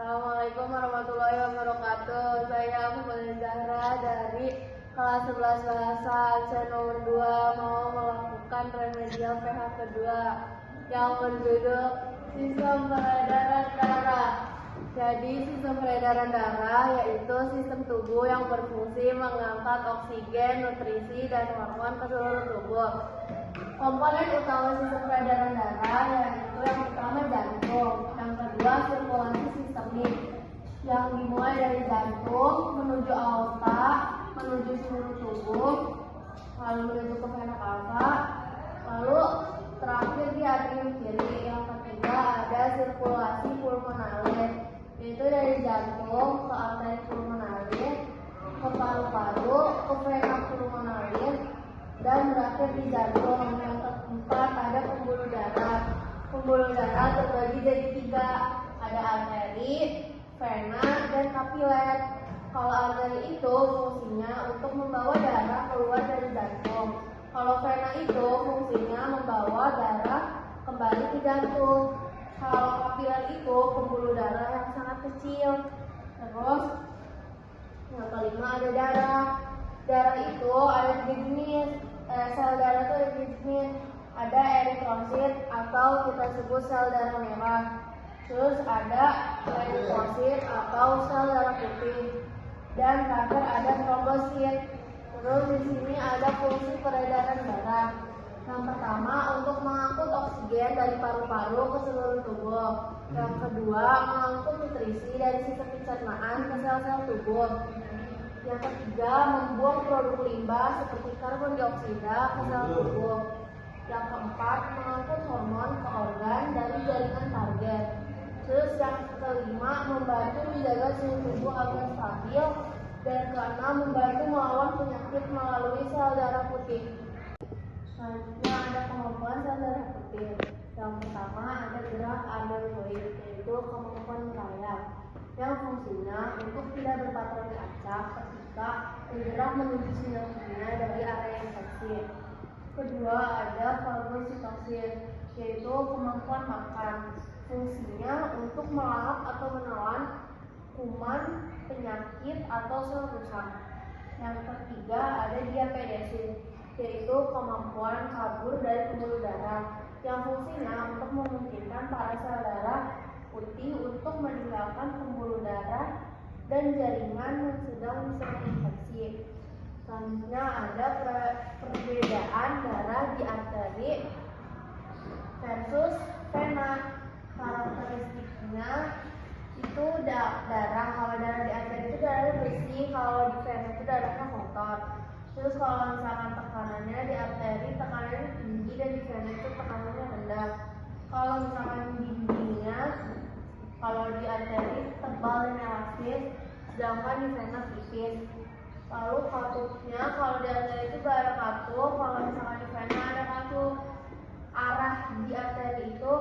Assalamualaikum warahmatullahi wabarakatuh. Saya Muhammad Zahra dari kelas 11 bahasa absen nomor 2 mau melakukan remedial PH kedua yang berjudul sistem peredaran darah. Jadi sistem peredaran darah yaitu sistem tubuh yang berfungsi mengangkat oksigen, nutrisi, dan hormon ke seluruh tubuh. Komponen utama sistem peredaran darah yaitu yang pertama jantung, yang kedua sirkulasi sistemik yang dimulai dari jantung menuju aorta, menuju seluruh tubuh, lalu menuju ke vena cava, lalu terakhir di atrium kiri. Yang ketiga ada sirkulasi pulmonalis, yaitu dari jantung ke arteri pulmonalis, ke paru-paru, ke vena pulmonalis, dan berakhir di jantung. Yang keempat ada pembuluh darah. Pembuluh darah terbagi jadi 3, ada arteri, vena, dan kapiler. Kalau arteri itu fungsinya untuk membawa darah keluar dari jantung. Kalau vena itu fungsinya membawa darah kembali ke jantung. Kalau kapiler itu pembuluh darah yang sangat kecil. Terus yang kelima ada darah. Darah itu ada 3 jenis. Sel darah itu ada 3 jenis. Ada eritrosit atau kita sebut sel darah merah. Terus ada leukosit atau sel darah putih. Dan terakhir ada trombosit. Terus di sini ada fungsi peredaran darah. Yang pertama untuk mengangkut oksigen dari paru-paru ke seluruh tubuh. Yang kedua mengangkut nutrisi dari sistem pencernaan ke sel-sel tubuh. Yang ketiga membuang produk limbah seperti karbon dioksida ke sel tubuh. Yang keempat mengangkut hormon ke organ dari jaringan target. Terus yang kelima membantu menjaga suhu tubuh agar stabil. Dan keenam membantu melawan penyakit melalui sel darah putih. Selanjutnya ada kemampuan sel darah putih. Yang pertama ada gerak anemoid, yaitu kemampuan merayap, yang fungsinya untuk tidak berpatroli acak ketika bergerak menuju sinyal kimia dari area infeksi. Kedua ada fagositosin, yaitu kemampuan makan. Fungsinya untuk melahap atau menelan kuman, penyakit, atau sel rusak. Yang ketiga ada diapedesis, yaitu kemampuan kabur dari pembuluh darah, yang fungsinya untuk memungkinkan para sel darah putih untuk meninggalkan pembuluh darah dan jaringan yang sedang diserang infeksi. Selanjutnya ada perbedaan darah di arteri versus vena. Karakteristiknya itu darah, kalau darah di arteri itu darahnya bersih, kalau di vena itu darahnya kotor. Terus kalau misalkan tekanannya di arteri tekanannya tinggi dan di vena itu tekanannya rendah. Kalau misalkan dindingnya, kalau di arteri tebal dan elastis, sedangkan di vena tipis. Lalu katupnya, kalau di arteri itu gak ada katup, kalau misalkan di vena ada katup. Arah di arteri itu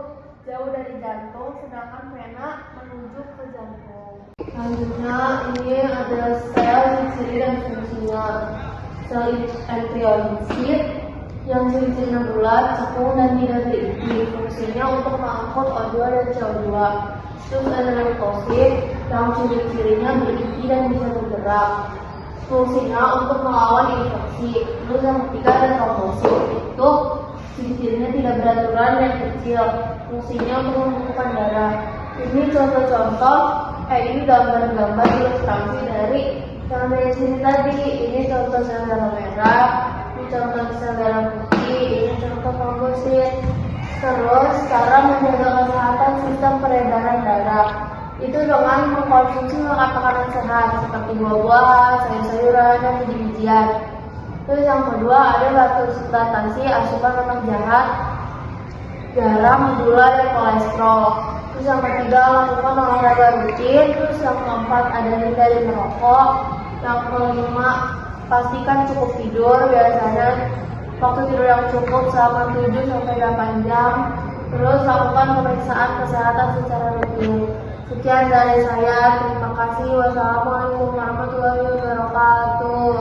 jauh dari jantung, sedangkan vena menuju ke jantung. Selanjutnya ini ada sel ciri dan fungsinya. Sel embryonisit yang ciri-cirinya bulat, cekung, dan tidak berisi. Fungsinya untuk mengangkut O2 dan CO2. Terus ada leukosit yang ciri-cirinya berisi dan bisa bergerak. Fungsinya untuk melawan infeksi. Terus yang ketiga ada trombosit, itu ciri-cirinya tidak beraturan dan kecil. Fungsinya untuk mengumpulkan darah. Ini contoh-contoh, ini gambar-gambar ilustrasi dari yang dari sini tadi. Ini contoh sel darah merah, ini contoh sel darah putih, ini contoh trombosit. Terus cara menjaga kesehatan sistem peredaran darah itu dengan mengkonsumsi makanan sehat seperti buah-buahan, sayur-sayuran, dan biji-bijian. Terus yang kedua ada batasi asupan lemak jahat, garam, gula, dan kolesterol. Terus yang ketiga lakukan olahraga rutin. Terus yang keempat ada hindari merokok. Yang kelima pastikan cukup tidur, biasanya waktu tidur yang cukup selama 7-8 jam. Terus lakukan pemeriksaan kesehatan secara rutin. Sekian dari saya, terima kasih. Wassalamualaikum warahmatullahi wabarakatuh.